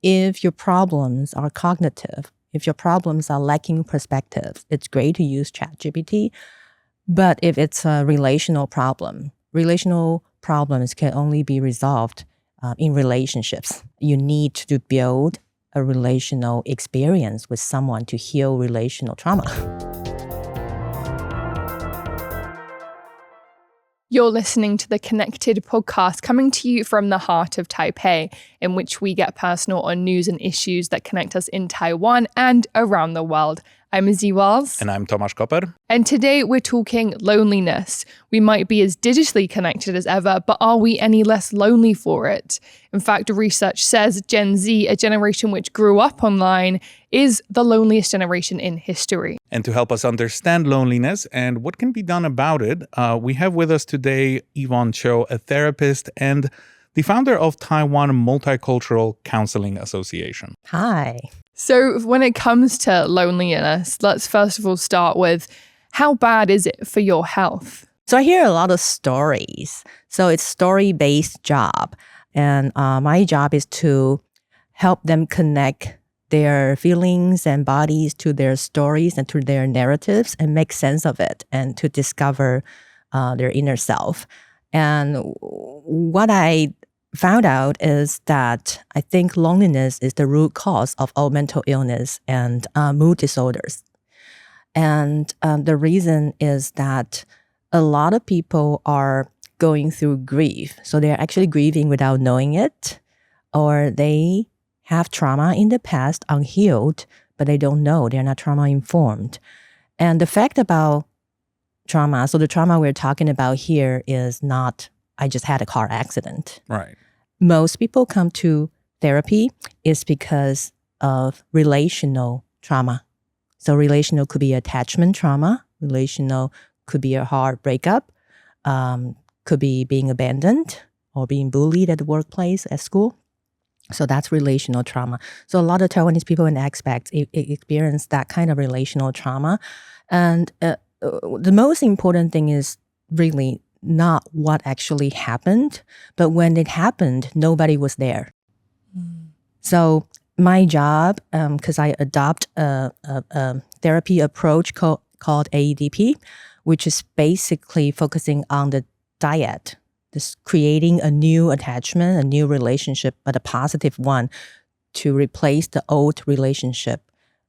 if your problems are cognitive, if your problems are lacking perspective, it's great to use ChatGPT. But if it's a relational problems can only be resolved in relationships. You need to build a relational experience with someone to heal relational trauma. You're listening to the Connected podcast, coming to you from the heart of Taipei, in which we get personal on news and issues that connect us in Taiwan and around the world. I'm Izzy Wells. And I'm Tomasz Koper. And today we're talking loneliness. We might be as digitally connected as ever, but are we any less lonely for it? In fact, research says Gen Z, a generation which grew up online, is the loneliest generation in history. And to help us understand loneliness and what can be done about it, we have with us today Evon Chiu, a therapist and the founder of Taiwan Multicultural Counseling Association. Hi. So when it comes to loneliness, let's first of all start with, how bad is it for your health? So I hear a lot of stories. So it's story-based job. And my job is to help them connect their feelings and bodies to their stories and to their narratives and make sense of it and to discover their inner self. And what I found out is that I think loneliness is the root cause of all mental illness and mood disorders. And the reason is that a lot of people are going through grief. So they're actually grieving without knowing it, or they have trauma in the past, unhealed, but they don't know. They're not trauma informed. And the fact about trauma, so the trauma we're talking about here is not, I just had a car accident. Right. Most people come to therapy is because of relational trauma. So relational could be attachment trauma. Relational could be a hard breakup. Could be being abandoned or being bullied at the workplace, at school. So that's relational trauma. So a lot of Taiwanese people and expats experience that kind of relational trauma. And the most important thing is really not what actually happened, but when it happened, nobody was there. So my job, because I adopt a therapy approach called AEDP, which is basically focusing on the dyad, just creating a new attachment, a new relationship, but a positive one to replace the old relationship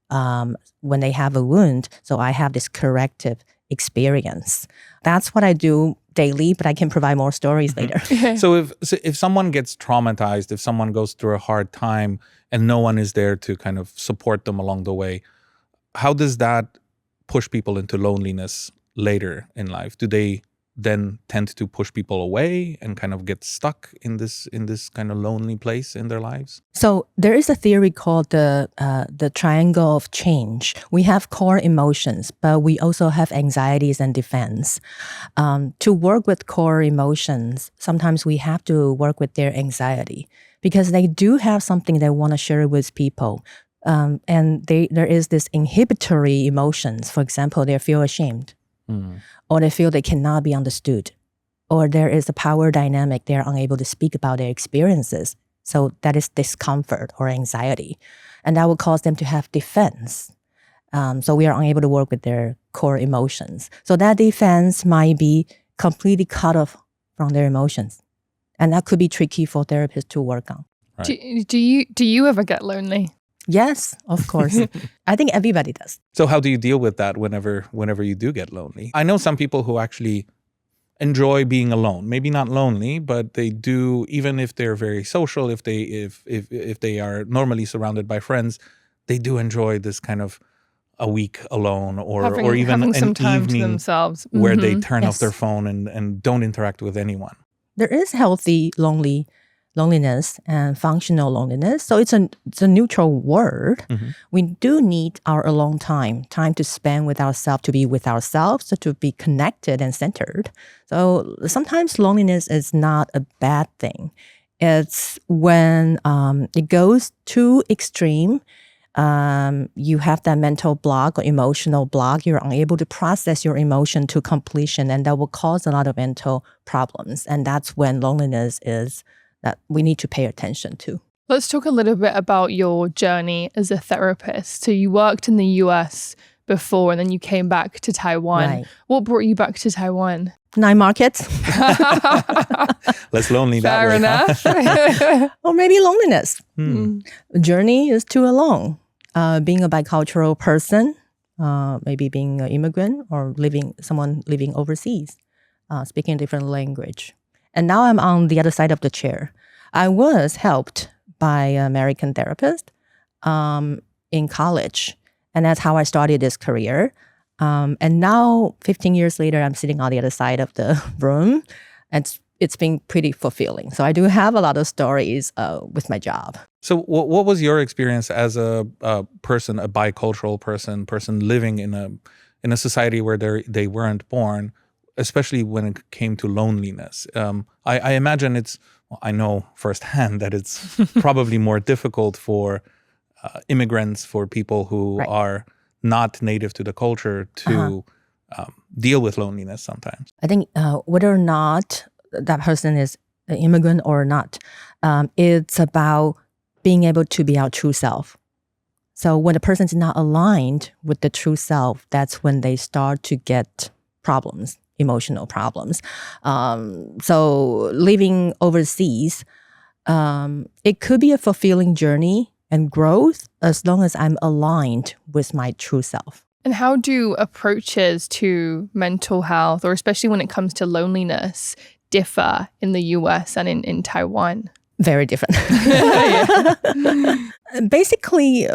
when they have a wound. So I have this corrective experience. That's what I do daily, but I can provide more stories later. So if someone gets traumatized, if someone goes through a hard time and no one is there to kind of support them along the way, how does that push people into loneliness later in life? Do they then tend to push people away and kind of get stuck in this kind of lonely place in their lives? So there is a theory called the triangle of change. We have core emotions, but we also have anxieties and defense. To work with core emotions, sometimes we have to work with their anxiety because they do have something they want to share with people. And there is this inhibitory emotions. For example, they feel ashamed. Or they feel they cannot be understood, or there is a power dynamic, they're unable to speak about their experiences. So that is discomfort or anxiety. And that will cause them to have defense. So we are unable to work with their core emotions. So that defense might be completely cut off from their emotions. And that could be tricky for therapists to work on. Right. Do you ever get lonely? Yes, of course. I think everybody does. So how do you deal with that whenever you do get lonely? I know some people who actually enjoy being alone. Maybe not lonely, but they do, even if they're very social, if they are normally surrounded by friends, they do enjoy this kind of a week alone or even an some time evening to themselves. where they turn off their phone and don't interact with anyone. There is healthy loneliness and functional loneliness. So it's a neutral word. We do need our alone time to spend with ourselves, to be with ourselves, to be connected and centered. So sometimes loneliness is not a bad thing. It's when it goes too extreme. You have that mental block or emotional block. You're unable to process your emotion to completion, and that will cause a lot of mental problems. And that's when loneliness is that we need to pay attention to. Let's talk a little bit about your journey as a therapist. So you worked in the US before and then you came back to Taiwan. Right. What brought you back to Taiwan? Night markets, Less lonely that Fair way. enough. or maybe loneliness. Hmm. The journey is too alone. Being a bicultural person, maybe being an immigrant or someone living overseas, speaking a different language. And now I'm on the other side of the chair. I was helped by an American therapist in college. And that's how I started this career. And now, 15 years later, I'm sitting on the other side of the room. And it's been pretty fulfilling. So I do have a lot of stories with my job. So what was your experience as a person, a bicultural person living in a society where they weren't born, especially when it came to loneliness? I imagine I know firsthand that it's probably more difficult for immigrants, for people who Right. are not native to the culture to deal with loneliness sometimes. I think whether or not that person is an immigrant or not, it's about being able to be our true self. So when a person is not aligned with the true self, that's when they start to get problems, emotional problems. So living overseas, it could be a fulfilling journey and growth as long as I'm aligned with my true self. And how do approaches to mental health, or especially when it comes to loneliness, differ in the US and in Taiwan? Very different. Basically,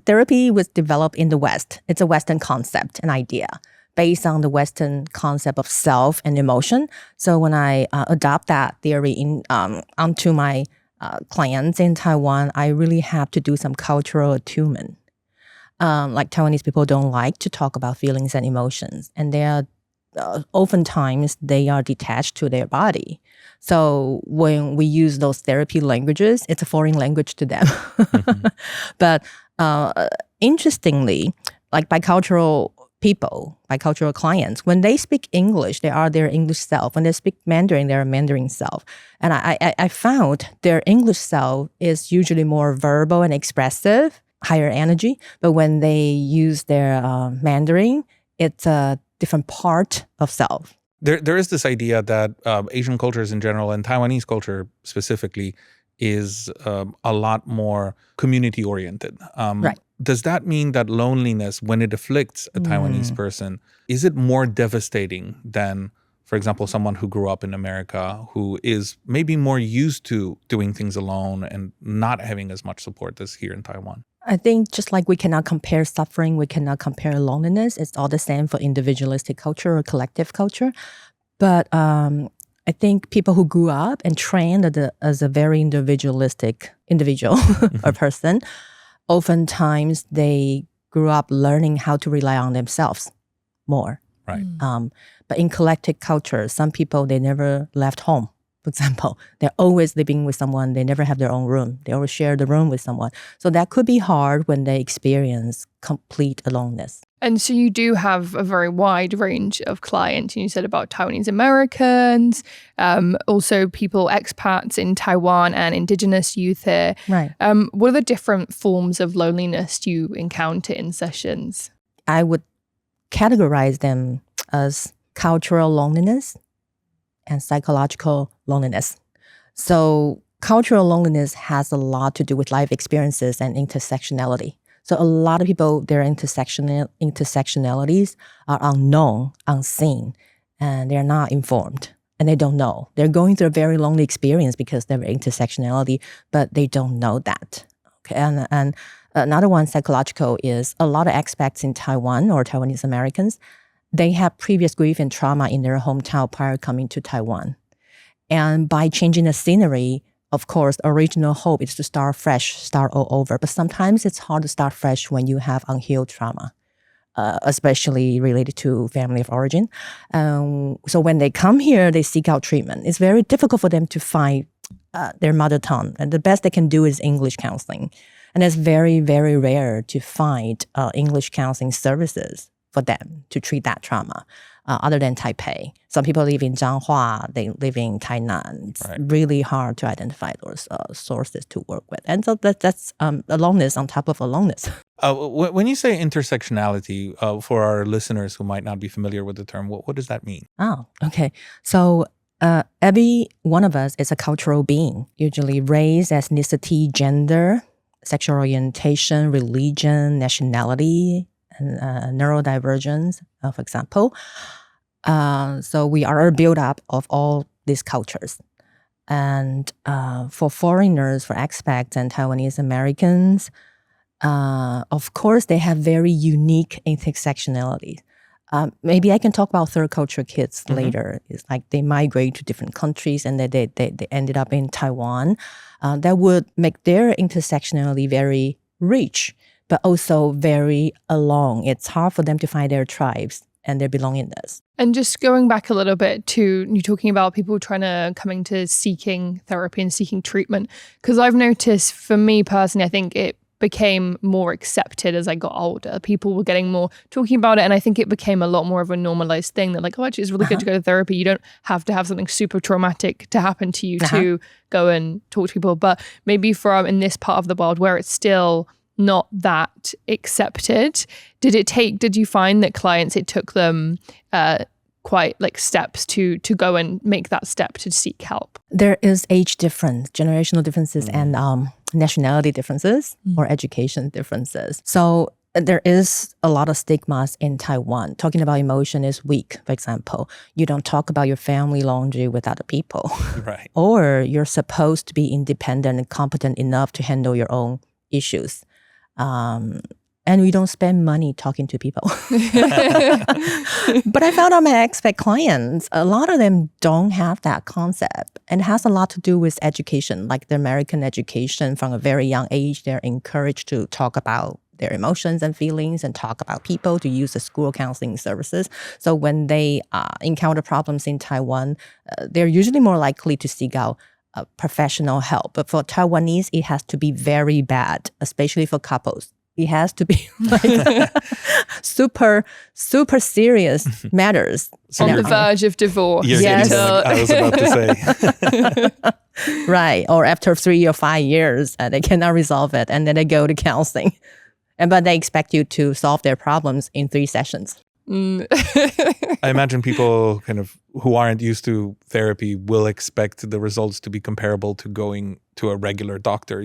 therapy was developed in the West. It's a Western concept, an idea based on the Western concept of self and emotion. So when I adopt that theory onto my clients in Taiwan, I really have to do some cultural attunement. Like Taiwanese people don't like to talk about feelings and emotions, and they are oftentimes they are detached to their body. So when we use those therapy languages, it's a foreign language to them. Mm-hmm. But interestingly, like bicultural people, bicultural clients, when they speak English, they are their English self. When they speak Mandarin, they're a Mandarin self. And I found their English self is usually more verbal and expressive, higher energy. But when they use their Mandarin, it's a different part of self. There is this idea that Asian cultures in general and Taiwanese culture specifically is a lot more community oriented. Right. Does that mean that loneliness, when it afflicts a Taiwanese person, is it more devastating than, for example, someone who grew up in America who is maybe more used to doing things alone and not having as much support as here in Taiwan? I think just like we cannot compare suffering, we cannot compare loneliness. It's all the same for individualistic culture or collective culture. But I think people who grew up and trained as a very individualistic individual or person, oftentimes they grew up learning how to rely on themselves more. Right. But in collective culture, some people, they never left home. For example, they're always living with someone. They never have their own room. They always share the room with someone. So that could be hard when they experience complete aloneness. And so you do have a very wide range of clients. You said about Taiwanese Americans, also people, expats in Taiwan and indigenous youth here. Right. What are the different forms of loneliness you encounter in sessions? I would categorize them as cultural loneliness and psychological loneliness. So cultural loneliness has a lot to do with life experiences and intersectionality. So a lot of people, their intersectionalities are unknown, unseen, and they're not informed, and they don't know. They're going through a very lonely experience because they're intersectionality, but they don't know that. Okay, and another one, psychological, is a lot of expats in Taiwan or Taiwanese Americans, they have previous grief and trauma in their hometown prior coming to Taiwan. And by changing the scenery, of course, the original hope is to start fresh, start all over. But sometimes it's hard to start fresh when you have unhealed trauma, especially related to family of origin. So when they come here, they seek out treatment. It's very difficult for them to find their mother tongue. And the best they can do is English counseling. And it's very, very rare to find English counseling services for them to treat that trauma. other than Taipei. Some people live in Zhanghua, they live in Tainan. It's really hard to identify those sources to work with. And so that's aloneness on top of aloneness. When you say intersectionality, for our listeners who might not be familiar with the term, what does that mean? Oh, okay. So every one of us is a cultural being, usually race, ethnicity, gender, sexual orientation, religion, nationality, and neurodivergence, for example. So we are built up of all these cultures. And for foreigners, for expats and Taiwanese Americans, of course, they have very unique intersectionality. Maybe I can talk about third culture kids later. It's like they migrate to different countries and they ended up in Taiwan. That would make their intersectionality very rich, but also very alone. It's hard for them to find their tribes and their belongingness. And just going back a little bit to you talking about people coming to seeking therapy and seeking treatment, because I've noticed for me personally, I think it became more accepted as I got older. People were getting more talking about it, and I think it became a lot more of a normalized thing that like, oh, actually it's really good to go to therapy. You don't have to have something super traumatic to happen to you to go and talk to people. But maybe from in this part of the world where it's still not that accepted, did you find that clients, it took them quite like steps to go and make that step to seek help? There is age difference, generational differences, and nationality differences or education differences. So there is a lot of stigmas in Taiwan. Talking about emotion is weak, for example. You don't talk about your family laundry with other people. Right. Or you're supposed to be independent and competent enough to handle your own issues. And we don't spend money talking to people. But I found out my expat clients, a lot of them don't have that concept. And it has a lot to do with education, like the American education from a very young age. They're encouraged to talk about their emotions and feelings and talk about people, to use the school counseling services. So when they encounter problems in Taiwan, they're usually more likely to seek out professional help. But for Taiwanese, it has to be very bad, especially for couples. It has to be like super serious matters. On the verge of divorce. Yes. I was about to say. Right. Or after 3 or 5 years, they cannot resolve it. And then they go to counseling. But they expect you to solve their problems in 3 sessions. I imagine people kind of who aren't used to therapy will expect the results to be comparable to going to a regular doctor,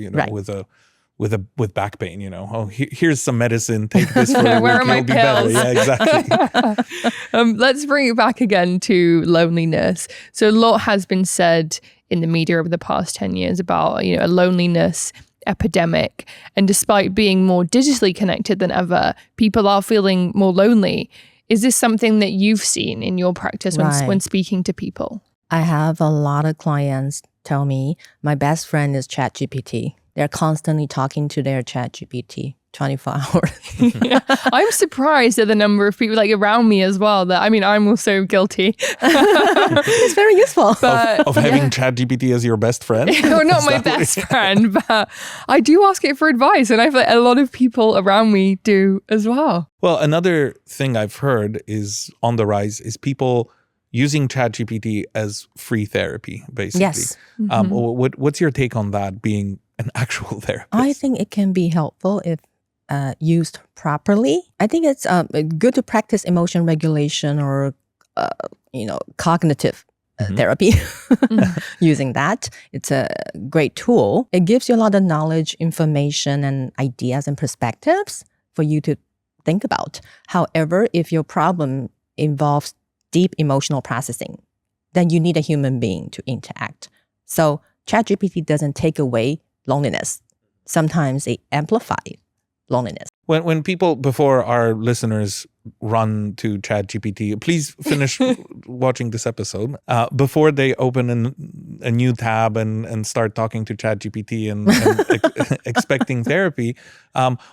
with back pain, Oh, here's some medicine. Take this for a week. Where are my It'll be pills? better. Yeah, exactly. Let's bring it back again to loneliness. So a lot has been said in the media over the past 10 years about, a loneliness epidemic. And despite being more digitally connected than ever, people are feeling more lonely. Is this something that you've seen in your practice when speaking to people? I have a lot of clients tell me my best friend is ChatGPT. They're constantly talking to their ChatGPT 24 hours. I'm surprised at the number of people like around me as well. I'm also guilty. It's very useful. But, of having ChatGPT as your best friend? Well, not my best friend, but I do ask it for advice. And I feel like a lot of people around me do as well. Well, another thing I've heard is on the rise is people using ChatGPT as free therapy, basically. Yes. What's your take on that being an actual therapist? I think it can be helpful if used properly. I think it's good to practice emotion regulation or, cognitive therapy using that. It's a great tool. It gives you a lot of knowledge, information, and ideas and perspectives for you to think about. However, if your problem involves deep emotional processing, then you need a human being to interact. So ChatGPT doesn't take away loneliness. Sometimes it amplifies loneliness. When people, before our listeners run to ChatGPT, please finish watching this episode. Before they open a new tab and start talking to ChatGPT and expecting therapy,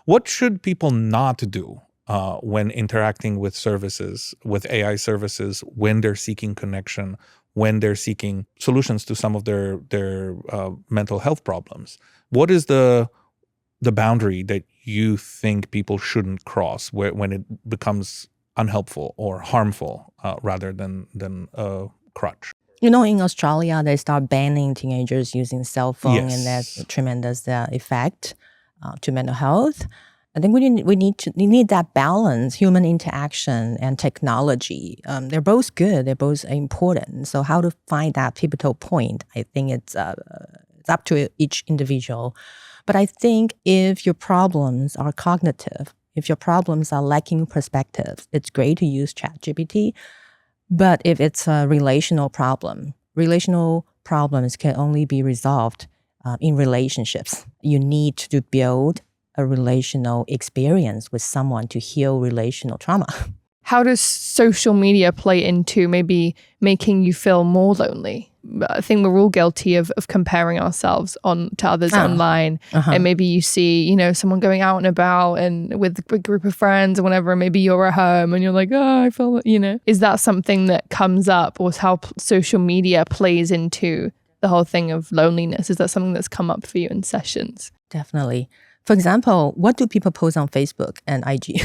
what should people not do when interacting with services, with AI services, when they're seeking connection, when they're seeking solutions to some of their mental health problems? What is the boundary that you think people shouldn't cross when it becomes unhelpful or harmful rather than a crutch. In Australia, they start banning teenagers using cell phone, and that's a Yes. tremendous effect to mental health. I think we need that balance, human interaction and technology. They're both good. They're both important. So how to find that pivotal point, I think it's up to each individual. But I think if your problems are cognitive, if your problems are lacking perspective, it's great to use ChatGPT. But if it's a relational problems can only be resolved in relationships. You need to build a relational experience with someone to heal relational trauma. How does social media play into maybe making you feel more lonely? I think we're all guilty of comparing ourselves to others online. And maybe you see, someone going out and about and with a group of friends or whatever, and maybe you're at home and you're like, oh, I feel, Is that something that comes up, or how social media plays into the whole thing of loneliness? Is that something that's come up for you in sessions? Definitely. For example, what do people post on Facebook and IG?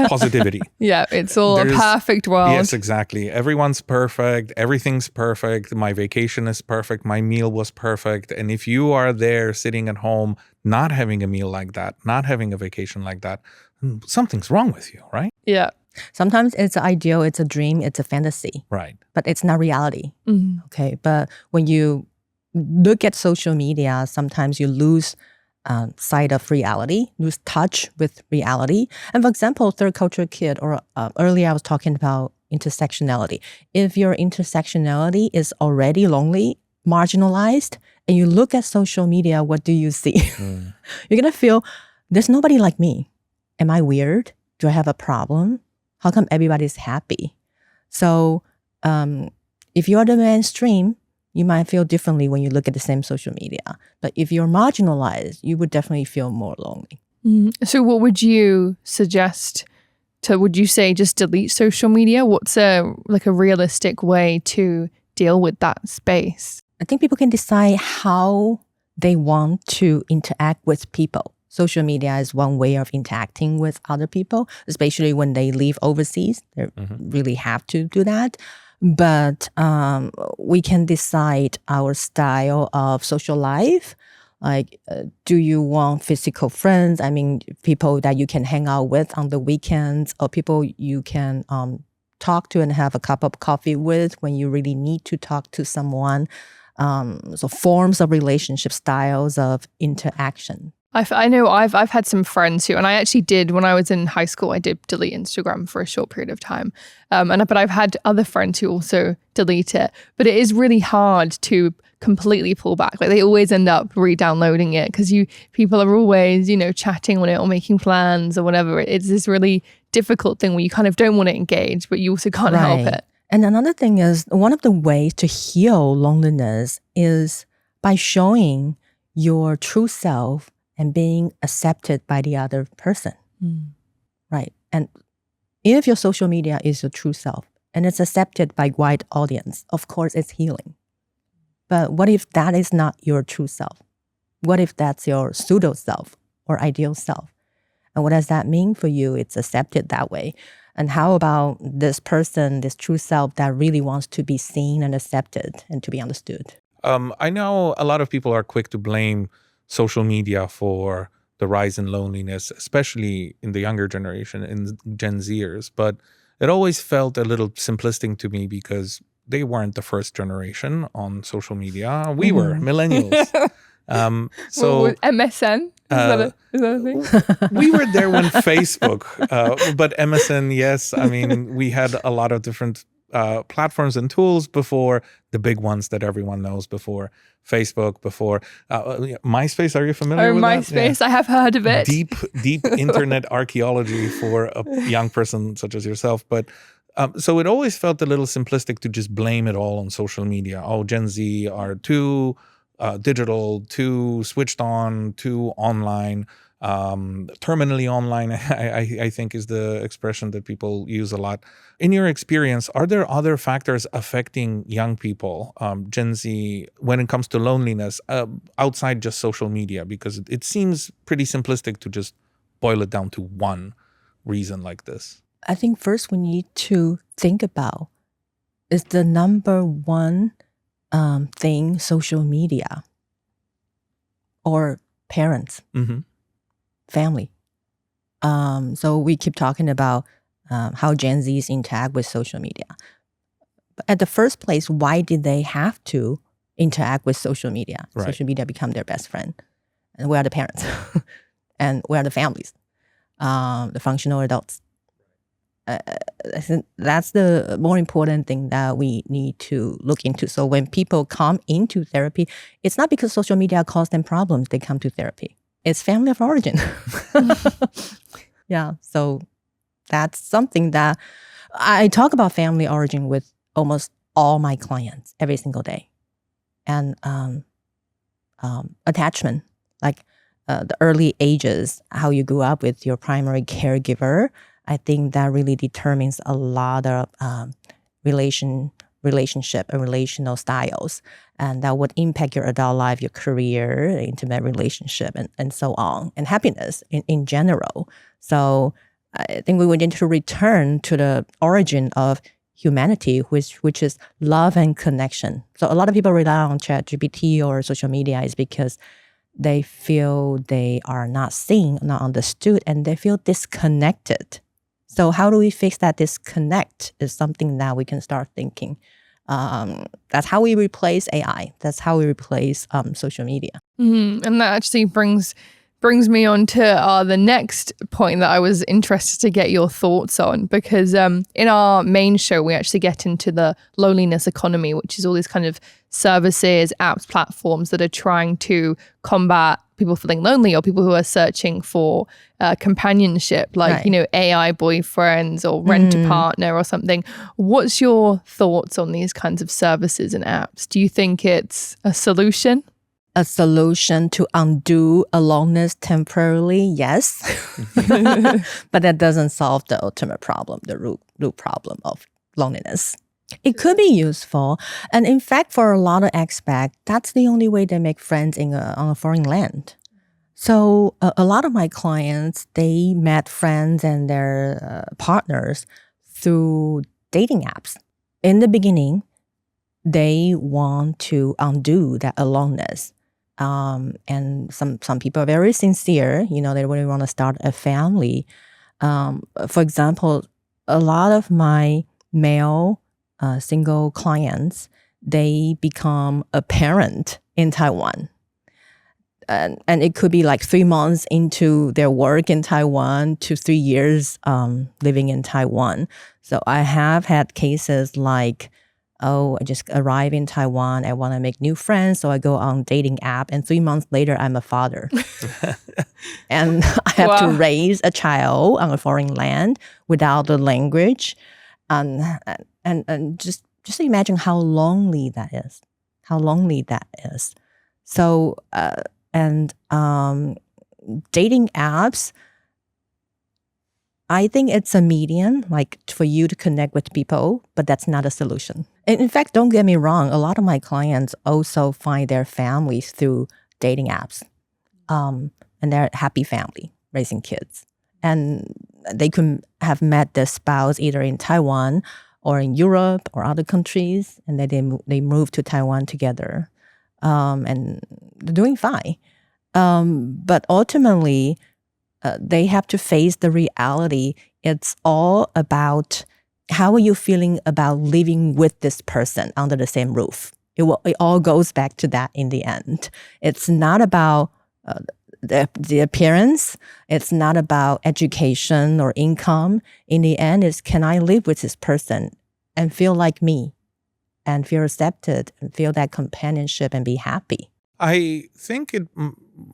Positivity. Yeah, it's all a perfect world. Yes, exactly. Everyone's perfect. Everything's perfect. My vacation is perfect. My meal was perfect. And if you are there sitting at home, not having a meal like that, not having a vacation like that, something's wrong with you, right? Yeah. Sometimes it's an ideal, it's a dream, it's a fantasy. Right. But it's not reality. Mm-hmm. Okay. But when you look at social media, sometimes you lose sight of reality, lose touch with reality. And for example, third culture kid, or earlier I was talking about intersectionality. If your intersectionality is already lonely, marginalized, and you look at social media, what do you see? You're going to feel, there's nobody like me. Am I weird? Do I have a problem? How come everybody's happy? So if you are the mainstream, you might feel differently when you look at the same social media. But if you're marginalized, you would definitely feel more lonely. So what would you suggest would you say just delete social media? What's a realistic way to deal with that space? I think people can decide how they want to interact with people. Social media is one way of interacting with other people, especially when they live overseas. They really have to do that. But we can decide our style of social life. Like, do you want physical friends? I mean, people that you can hang out with on the weekends, or people you can talk to and have a cup of coffee with when you really need to talk to someone. So forms of relationship, styles of interaction. I know I've had some friends who, and I actually did when I was in high school, I did delete Instagram for a short period of time. But I've had other friends who also delete it. But it is really hard to completely pull back. Like, they always end up re-downloading it because people are always, chatting on it or making plans or whatever. It's this really difficult thing where you kind of don't want to engage, but you also can't help it. And another thing is, one of the ways to heal loneliness is by showing your true self and being accepted by the other person, right? And if your social media is your true self and it's accepted by wide audience, of course it's healing. But what if that is not your true self? What if that's your pseudo self or ideal self? And what does that mean for you? It's accepted that way. And how about this person, this true self that really wants to be seen and accepted and to be understood? I know a lot of people are quick to blame social media for the rise in loneliness, especially in the younger generation, in Gen Zers. But it always felt a little simplistic to me because they weren't the first generation on social media. We were millennials. So MSN? Is that a thing? We were there when Facebook, but MSN, yes. I mean, we had a lot of different platforms and tools before the big ones that everyone knows, before Facebook, before MySpace. Are you familiar with MySpace? that? Yeah. I have heard of it. Deep internet archaeology for a young person such as yourself. But so it always felt a little simplistic to just blame it all on social media. Oh, Gen Z are too digital, too switched on, too online. Terminally online, I think, is the expression that people use a lot. In your experience, are there other factors affecting young people, Gen Z, when it comes to loneliness, outside just social media? Because it seems pretty simplistic to just boil it down to one reason like this. I think first we need to think about is the number one thing social media or parents, family. So we keep talking about how Gen Zs interact with social media. But at the first place, why did they have to interact with social media? Right. Social media become their best friend. And we are the parents. And we are the families, the functional adults. I think that's the more important thing that we need to look into. So when people come into therapy, it's not because social media caused them problems they come to therapy. It's family of origin. Yeah, so that's something that I talk about family origin with almost all my clients every single day. And attachment, like the early ages, how you grew up with your primary caregiver, I think that really determines a lot of relationship and relational styles. And that would impact your adult life, your career, intimate relationship, and so on, and happiness in general. So I think we would need to return to the origin of humanity, which is love and connection. So a lot of people rely on ChatGPT or social media is because they feel they are not seen, not understood, and they feel disconnected. So how do we fix that disconnect is something that we can start thinking. That's how we replace AI. That's how we replace social media. And that actually brings me on to the next point that I was interested to get your thoughts on, because in our main show, we actually get into the loneliness economy, which is all these kind of services, apps, platforms that are trying to combat people feeling lonely or people who are searching for companionship, like, Right. you know, AI boyfriends or rent a partner or something. What's your thoughts on these kinds of services and apps? Do you think it's a solution? A solution to undo aloneness temporarily, yes. But that doesn't solve the ultimate problem, the root problem of loneliness. It could be useful. And in fact, for a lot of expats, that's the only way they make friends on a foreign land. So a lot of my clients, they met friends and their partners through dating apps. In the beginning, they want to undo that aloneness. And some people are very sincere, you know, they really want to start a family. For example, a lot of my male single clients, they become a parent in Taiwan. And it could be like 3 months into their work in Taiwan to 3 years living in Taiwan. So I have had cases like, oh, I just arrived in Taiwan, I want to make new friends, so I go on dating app, and 3 months later, I'm a father. And I have to raise a child on a foreign land without the language. And just imagine how lonely that is. So, dating apps, I think it's a medium, like for you to connect with people, but that's not a solution. And in fact, don't get me wrong, a lot of my clients also find their families through dating apps. And they're a happy family, raising kids. And they could have met their spouse either in Taiwan or in Europe or other countries, and then they move to Taiwan together. And they're doing fine. But ultimately, they have to face the reality. It's all about how are you feeling about living with this person under the same roof. It all goes back to that in the end. It's not about the appearance. It's not about education or income. In the end, it's can I live with this person and feel like me and feel accepted and feel that companionship and be happy. I think it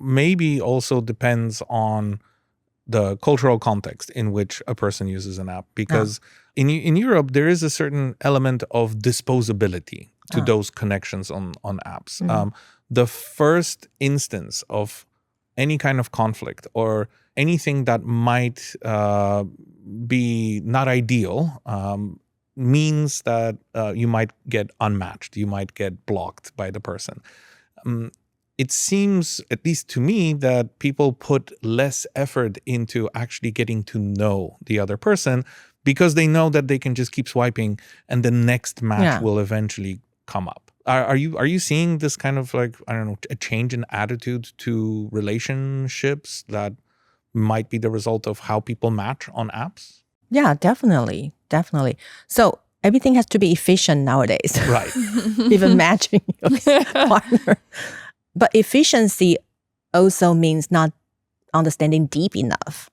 maybe also depends on the cultural context in which a person uses an app, because in Europe there is a certain element of disposability to those connections on apps. The first instance of any kind of conflict or anything that might be not ideal means that you might get unmatched, you might get blocked by the person. It seems, at least to me, that people put less effort into actually getting to know the other person because they know that they can just keep swiping and the next match will eventually come up. Are you seeing this kind of like, I don't know, a change in attitude to relationships that might be the result of how people match on apps? Yeah, definitely. So everything has to be efficient nowadays. Right. Even matching your partner. But efficiency also means not understanding deep enough,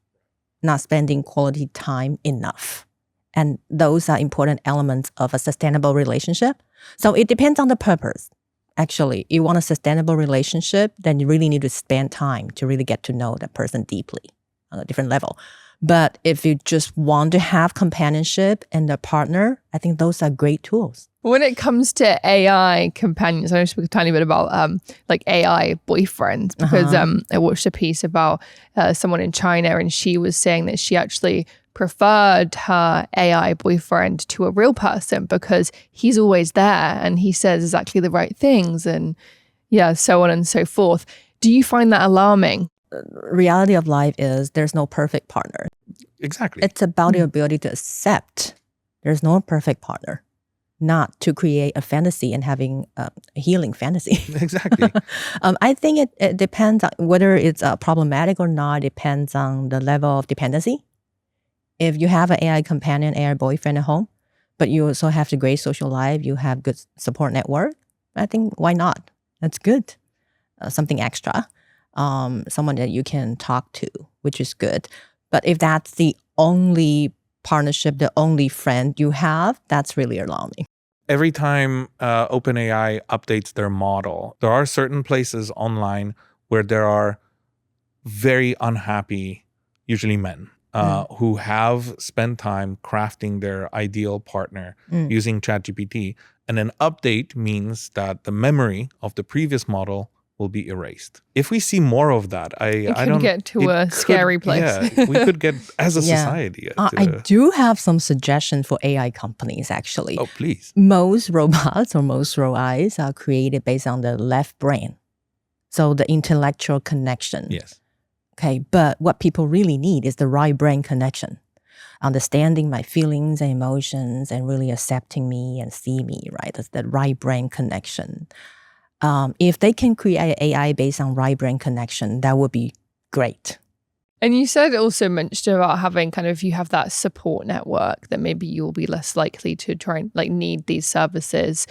not spending quality time enough. And those are important elements of a sustainable relationship. So it depends on the purpose. Actually, you want a sustainable relationship, then you really need to spend time to really get to know that person deeply on a different level. But if you just want to have companionship and a partner, I think those are great tools. When it comes to AI companions, I want to speak a tiny bit about like AI boyfriends, because I watched a piece about someone in China, and she was saying that she actually preferred her AI boyfriend to a real person because he's always there and he says exactly the right things, and so on and so forth. Do you find that alarming? Reality of life is there's no perfect partner. Exactly. It's about your ability to accept there's no perfect partner, not to create a fantasy and having a healing fantasy. Exactly. I think it depends on whether it's problematic or not. It depends on the level of dependency. If you have an AI companion, AI boyfriend at home, but you also have the great social life, you have good support network, I think why not? That's good. Something extra. Someone that you can talk to, which is good. But if that's the only partnership, the only friend you have, that's really alarming. Every time OpenAI updates their model, there are certain places online where there are very unhappy, usually men, who have spent time crafting their ideal partner using ChatGPT. And an update means that the memory of the previous model will be erased. If we see more of that, It could get to a scary place. Yeah, we could get as a society. I do have some suggestions for AI companies, actually. Oh, please. Most robots or most robots are created based on the left brain. So the intellectual connection. Yes. Okay, but what people really need is the right brain connection. Understanding my feelings and emotions and really accepting me and see me, right? That's the right brain connection. If they can create AI based on right brain connection, that would be great. And you said also mentioned about having kind of, if you have that support network, that maybe you'll be less likely to try and like need these services.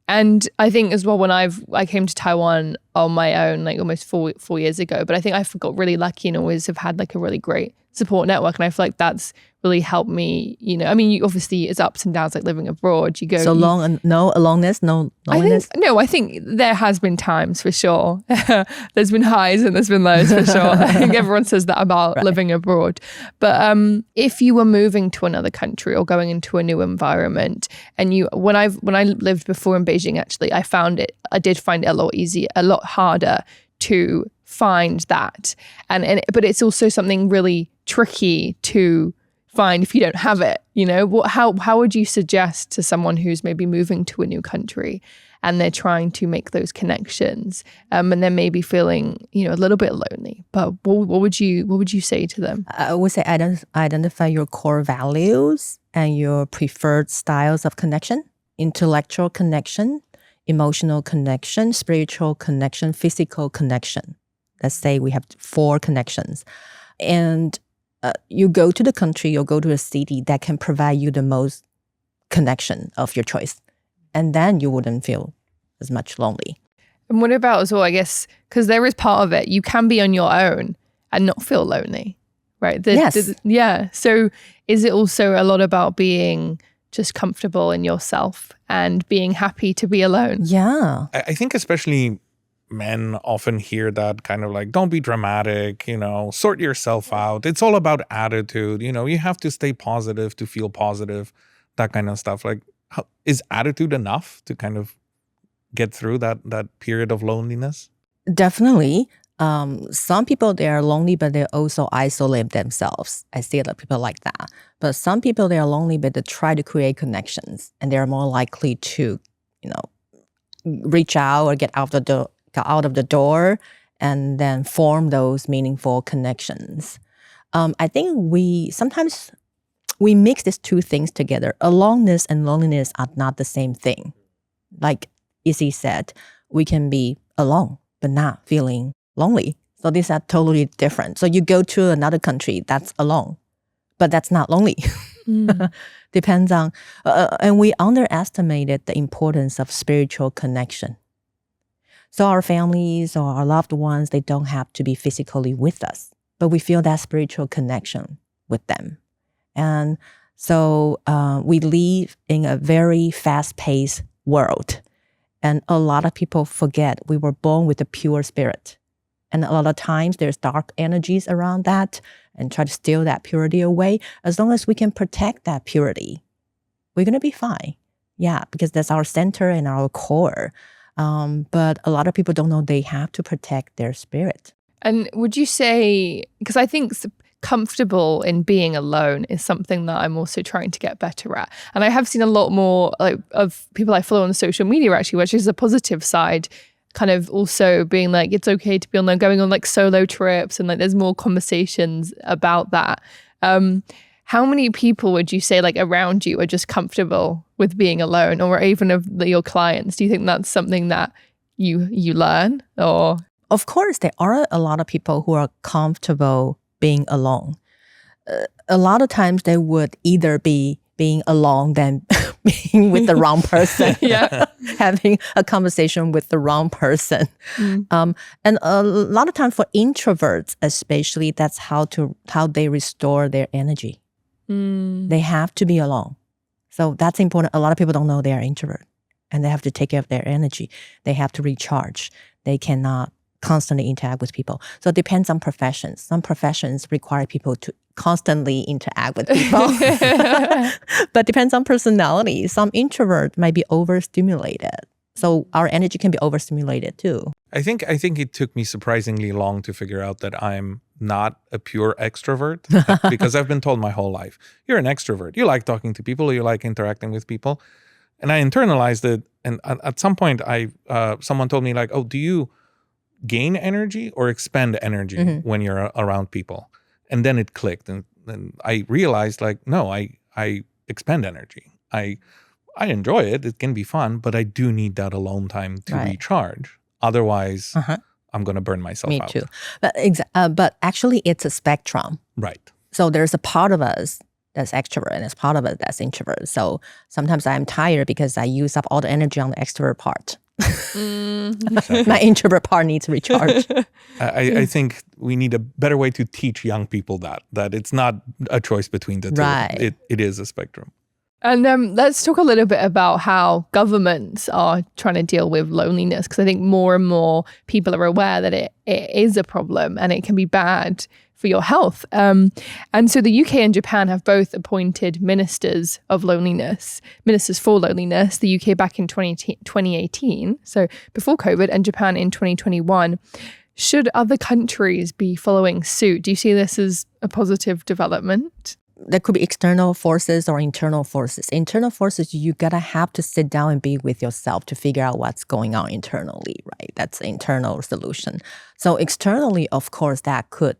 And I think as well, when I came to Taiwan on my own, like almost four years ago, but I think I got really lucky and always have had like a really great support network. And I feel like that's really helped me, you know, I mean, obviously it's ups and downs like living abroad. You go so no aloneness, no loneliness. I think there has been times for sure. There's been highs and there's been lows for sure. I think everyone says that about living abroad. But if you were moving to another country or going into a new environment, and when I lived before in Beijing, actually, I did find it a lot easier, a lot harder to find that. But it's also something really tricky to find if you don't have it, you know. How would you suggest to someone who's maybe moving to a new country and they're trying to make those connections, and they're maybe feeling, you know, a little bit lonely, but what would you say to them? I would say identify your core values and your preferred styles of connection: intellectual connection, emotional connection, spiritual connection, physical connection. Let's say we have 4 connections, and you go to the country or go to a city that can provide you the most connection of your choice. And then you wouldn't feel as much lonely. And what about as well, I guess, because there is part of it, you can be on your own and not feel lonely, right? Yeah. So is it also a lot about being just comfortable in yourself and being happy to be alone? Yeah. I think especially men often hear that kind of like, don't be dramatic, you know, sort yourself out. It's all about attitude. You know, you have to stay positive to feel positive, that kind of stuff. Like, is attitude enough to kind of get through that period of loneliness? Definitely. Some people, they are lonely, but they also isolate themselves. I see that people like that. But some people, they are lonely, but they try to create connections, and they are more likely to, you know, reach out or get out of the door and then form those meaningful connections. I think we sometimes we mix these two things together. Aloneness and loneliness are not the same thing. Like Izzy said, we can be alone, but not feeling lonely. So these are totally different. So you go to another country, that's alone, but that's not lonely. Depends on, and we underestimated the importance of spiritual connection. So our families or our loved ones, they don't have to be physically with us, but we feel that spiritual connection with them. And so we live in a very fast-paced world. And a lot of people forget we were born with a pure spirit. And a lot of times there's dark energies around that and try to steal that purity away. As long as we can protect that purity, we're going to be fine. Yeah, because that's our center and our core. But a lot of people don't know they have to protect their spirit. And would you say, because I think comfortable in being alone is something that I'm also trying to get better at. And I have seen a lot more of people I follow on social media actually, which is a positive side, kind of also being like, it's okay to be alone, going on like solo trips, and like there's more conversations about that. How many people would you say like around you are just comfortable with being alone, or even of your clients? Do you think that's something that you learn? Or of course, there are a lot of people who are comfortable being alone. A lot of times they would either be being alone than being with the wrong person, having a conversation with the wrong person. And a lot of time for introverts, especially, that's how they restore their energy. They have to be alone. So that's important. A lot of people don't know they are introvert, and they have to take care of their energy. They have to recharge. They cannot constantly interact with people. So it depends on professions. Some professions require people to constantly interact with people. But depends on personality. Some introvert might be overstimulated. So our energy can be overstimulated too. I think it took me surprisingly long to figure out that I'm not a pure extrovert, because I've been told my whole life, you're an extrovert. You like talking to people, you like interacting with people. And I internalized it. And at some point someone told me like, oh, do you gain energy or expend energy when you're around people? And then it clicked, and I realized like, no, I expend energy. I enjoy it. It can be fun, but I do need that alone time to recharge. Otherwise, I'm going to burn myself out. Me too. But actually, it's a spectrum. Right. So there's a part of us that's extrovert, and there's part of us that's introvert. So sometimes I'm tired because I use up all the energy on the extrovert part. My introvert part needs recharge. I think we need a better way to teach young people that it's not a choice between the two. Right. It is a spectrum. And let's talk a little bit about how governments are trying to deal with loneliness, because I think more and more people are aware that it is a problem and it can be bad for your health. And so the UK and Japan have both appointed ministers of loneliness, ministers for loneliness, the UK back in 2018, so before COVID, and Japan in 2021. Should other countries be following suit? Do you see this as a positive development? There could be external forces or internal forces. Internal forces, you gotta have to sit down and be with yourself to figure out what's going on internally, right? That's the internal solution. So externally, of course, that could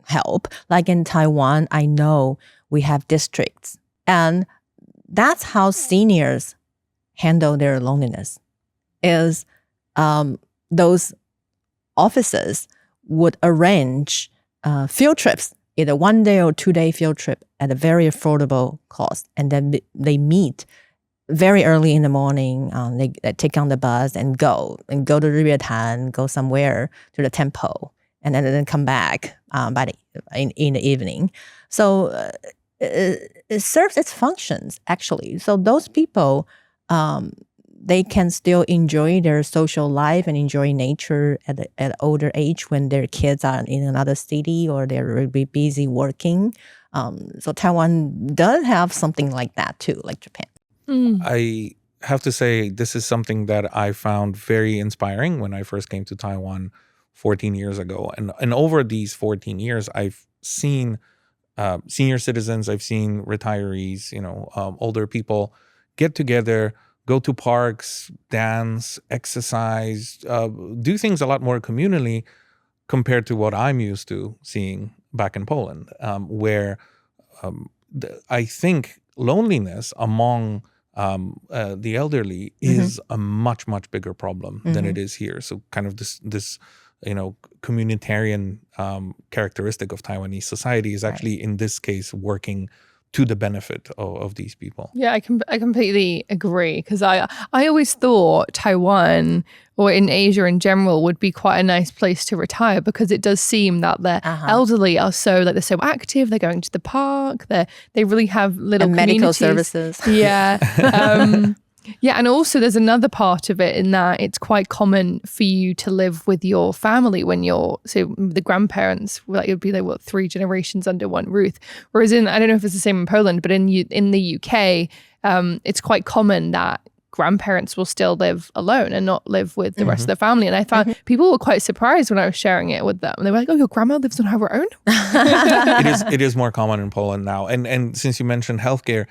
help. Like in Taiwan, I know we have districts, and that's how seniors handle their loneliness. Is those offices would arrange field trips, either 1 day or 2 day field trip at a very affordable cost. And then they meet very early in the morning. They take on the bus and go to Riyatan, go somewhere to the temple, and then come back in the evening. So it serves its functions, actually. So those people, they can still enjoy their social life and enjoy nature at older age when their kids are in another city or they're really busy working. So Taiwan does have something like that too, like Japan. I have to say this is something that I found very inspiring when I first came to Taiwan 14 years ago. And over these 14 years, I've seen senior citizens, I've seen retirees, older people get together, go to parks, dance, exercise, do things a lot more communally compared to what I'm used to seeing back in Poland, where I think loneliness among the elderly is a much, much bigger problem than it is here. So kind of this communitarian characteristic of Taiwanese society is actually in this case working to the benefit of these people. Yeah, I completely agree, because I always thought Taiwan, or in Asia in general, would be quite a nice place to retire, because it does seem that the elderly are they're so active. They're going to the park. They really have little and medical communities. services. Yeah. Yeah, and also there's another part of it in that it's quite common for you to live with your family when the grandparents, like it would be 3 generations under one roof. Whereas I don't know if it's the same in Poland, but in the UK, it's quite common that grandparents will still live alone and not live with the rest of the family. And I found people were quite surprised when I was sharing it with them. And they were like, "Oh, your grandma lives on her own?" It is more common in Poland now. And since you mentioned healthcare,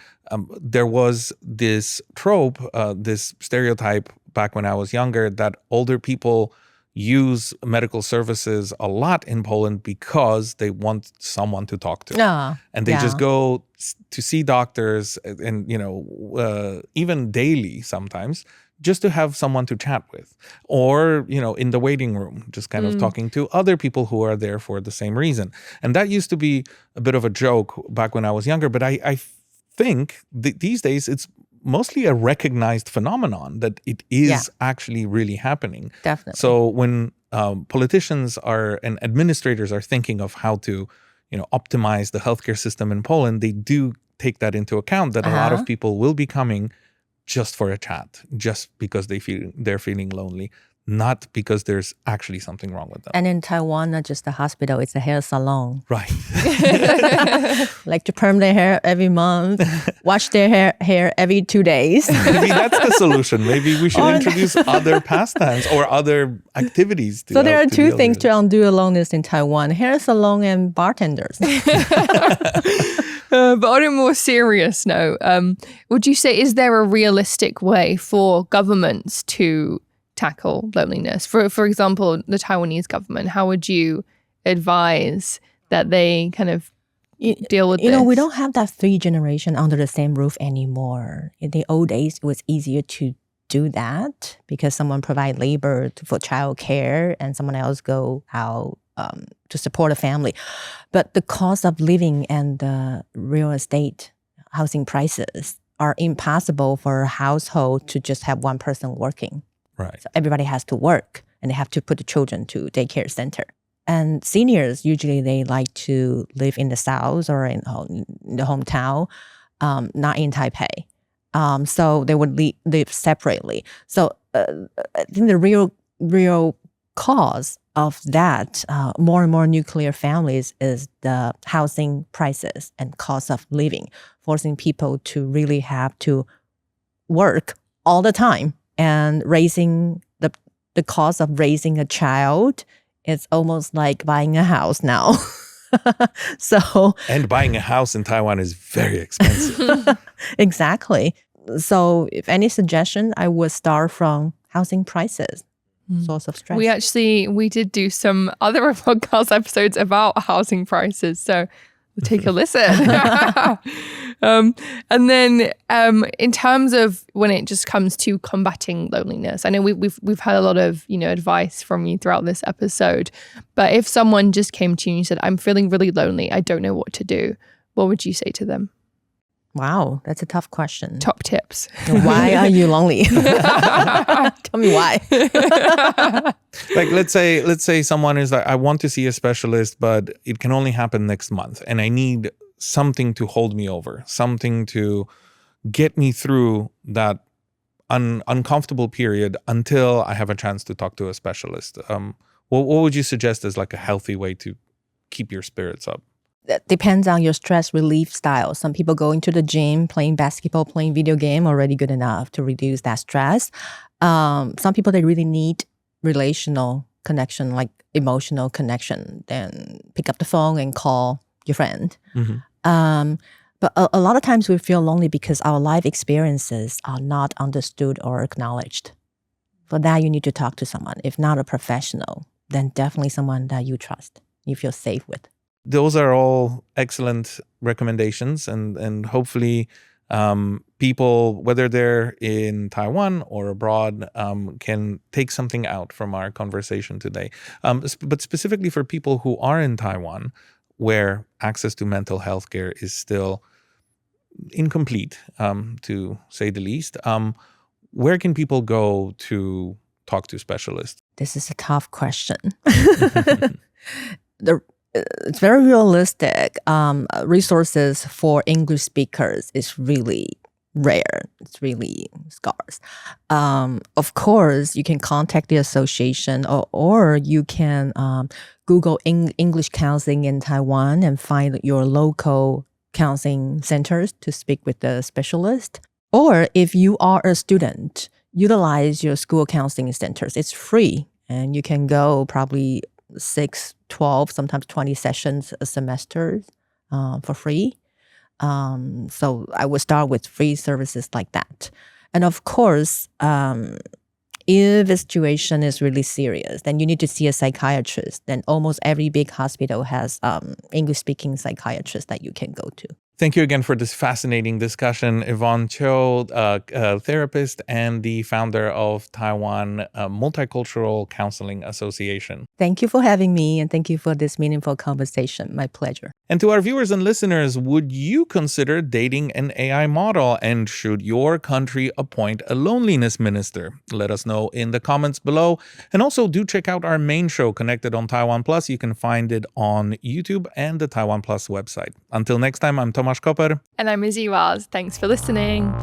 there was this trope, this stereotype back when I was younger, that older people use medical services a lot in Poland because they want someone to talk to. And they just go to see doctors and, even daily sometimes, just to have someone to chat with. Or, in the waiting room, just kind of talking to other people who are there for the same reason. And that used to be a bit of a joke back when I was younger, but I think these days it's mostly a recognized phenomenon that it is actually really happening. Definitely. So when politicians and administrators are thinking of how to, optimize the healthcare system in Poland, they do take that into account, that a lot of people will be coming just for a chat, just because they're feeling lonely, not because there's actually something wrong with them. And in Taiwan, not just a hospital, it's a hair salon. Right. Like to perm their hair every month, wash their hair every 2 days. Maybe that's the solution. Maybe we should introduce other pastimes or other activities. So there are 2 things to undo aloneness in Taiwan: hair salon and bartenders. But on a more serious note, would you say, is there a realistic way for governments to tackle loneliness? For example, the Taiwanese government, how would you advise that they kind of deal with this? We don't have that 3 generation under the same roof anymore. In the old days, it was easier to do that because someone provide labor for childcare and someone else go out to support a family. But the cost of living and the real estate housing prices are impossible for a household to just have one person working. Right. So everybody has to work and they have to put the children to daycare center. And seniors, usually they like to live in the south or in the hometown, not in Taipei. So they would live separately. So I think the real cause of that, more and more nuclear families, is the housing prices and cost of living, forcing people to really have to work all the time. And raising the cost of raising a child, it's almost like buying a house now. And buying a house in Taiwan is very expensive. Exactly. So if any suggestion, I would start from housing prices, source of stress. We did do some other podcast episodes about housing prices, so we'll take a listen. And then in terms of when it just comes to combating loneliness, I know we've had a lot of advice from you throughout this episode, but if someone just came to you and said, "I'm feeling really lonely, I don't know what to do," what would you say to them? Wow, that's a tough question. Top tips. Why are you lonely? Tell me why. Like let's say someone is like, I want to see a specialist, but it can only happen next month, and I need something to hold me over, something to get me through that uncomfortable period until I have a chance to talk to a specialist. What would you suggest as like a healthy way to keep your spirits up? That depends on your stress relief style. Some people going to the gym, playing basketball, playing video game already good enough to reduce that stress. Some people, they really need relational connection, like emotional connection. Then pick up the phone and call your friend. But a lot of times we feel lonely because our life experiences are not understood or acknowledged. For that, you need to talk to someone. If not a professional, then definitely someone that you trust, you feel safe with. those are all excellent recommendations, and hopefully people, whether they're in Taiwan or abroad, can take something out from our conversation today. But specifically for people who are in Taiwan, where access to mental health care is still incomplete, to say the least, where can people go to talk to specialists? This is a tough question. It's very realistic. Resources for English speakers is really rare. It's really scarce. Of course, you can contact the association, or you can Google English counseling in Taiwan and find your local counseling centers to speak with the specialist. Or if you are a student, utilize your school counseling centers. It's free, and you can go probably 6, 12, sometimes 20 sessions a semester for free. So I would start with free services like that. And of course, if the situation is really serious, then you need to see a psychiatrist. Then almost every big hospital has English-speaking psychiatrist that you can go to. Thank you again for this fascinating discussion, Evon Chiu, a therapist and the founder of Taiwan Multicultural Counseling Association. Thank you for having me, and thank you for this meaningful conversation. My pleasure. And to our viewers and listeners, would you consider dating an AI model? And should your country appoint a loneliness minister? Let us know in the comments below. And also do check out our main show, Connected on TaiwanPlus. You can find it on YouTube and the TaiwanPlus website. Until next time, I'm Tomasz Koper. And I'm Izzy Waz. Thanks for listening.